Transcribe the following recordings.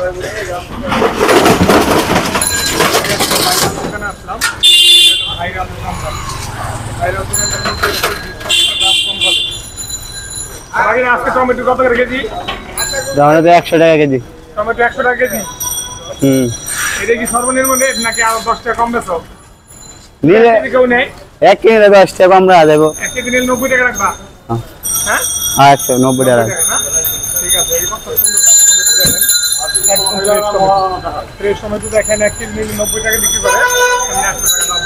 আসলাম viral দোকান viral দোকান আজকে টমেটো কত করে কেজি? টমেটো 100 টাকা কেজি। টমেটো 100 টাকা কেজি। এটা কি সর্বনিম্ন রেট নাকি আরো 10 টাকা কম বেচো? নিলে কেউ নেই, 1 কেজি 10 টাকা কম রাখা দেবো। 1 কেজি নিলে 90 টাকা রাখবা। হ্যাঁ 190 টাকা। ঠিক আছে, এই কত সুন্দর টমেটো দেখেন, একদম ফ্রেশ টমেটো দেখেন, 1 কেজি নিলে 90 টাকা বিক্রি করে, এমনি 100 টাকা দাম।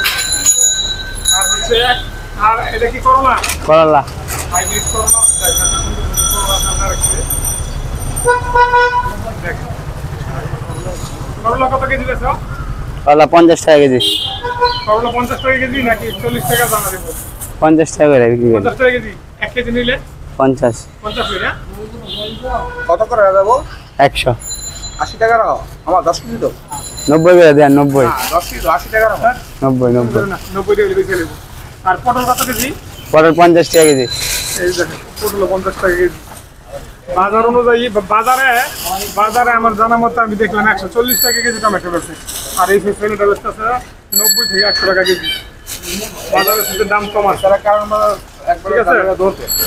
আর হচ্ছে আর এটা কি করলা? করলা হাইব্রিড করলা দেখেন, করলা সামনে রাখছে দেখেন। করলা কত কেজি বেচো? করলা 50 টাকা কেজি। করলা 50 টাকা কেজি নাকি 40 টাকা জানা দেবো? 50 টাকা করে বিক্রি করি। 50 টাকা কেজি। 1 কেজি নিলে 50 করে। কত করে দেবো? 100 80 টাকা রাখো। আমার 10 কেজি তো 90 করে দেন। 90 10 কেজি 80 টাকা রাখো। 90 না 90 টাকা বেচে নেব। আর পটল কত কেজি? পটল 50 টাকা কেজি। এই দেখেন পটল 50 টাকা কেজি। বাজার অনুযায়ী বাজারে আমার জানা মতো আমি দেখলাম 140 টাকা কেজি টমেটো বেচে, আর এই ছেলেটা বেচতেছে 90 থেকে 100 টাকা কেজি। বাজারের সাথে দাম কম আছে, তার কারণ ঠিক আছে।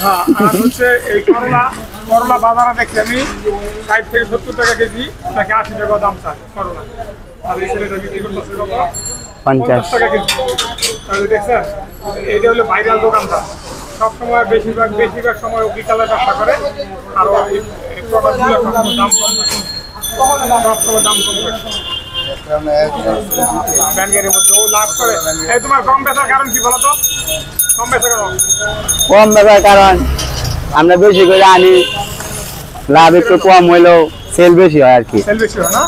হ্যাঁ, আর হচ্ছে এই করলা বাজারে দেখছি আমি 60 থেকে 70 টাকা কেজি নাকি 80 টাকা দাম চায় করলা, আর এই ছেলেটা বিক্রি করতেছে কত? 50 টাকা কেজি। তাহলে দেখছেন, এইটা হলো ভাইরাল দোকানদার, সবসময় বেশিরভাগ সময় বিকালে ব্যবসা করে, আর এই প্রোডাক্টগুলো সবসময় দাম কম থাকে, সবসময় দাম কম থাকে ব্যাংকের মধ্যে, ও লাভ করে। এই তোমার কম বেচার কারণ কি বলো তো? কম বেচার কারণ আমরা বেশি করে আনি, লাভ একটু কম হইলেও সেল বেশি হয় আর কি। সেল বেশি হয় না?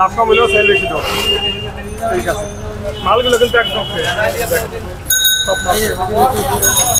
লাভ কম হইলেও সেল বেশি হয়। ঠিক আছে, মালগুলো কিন্তু একদম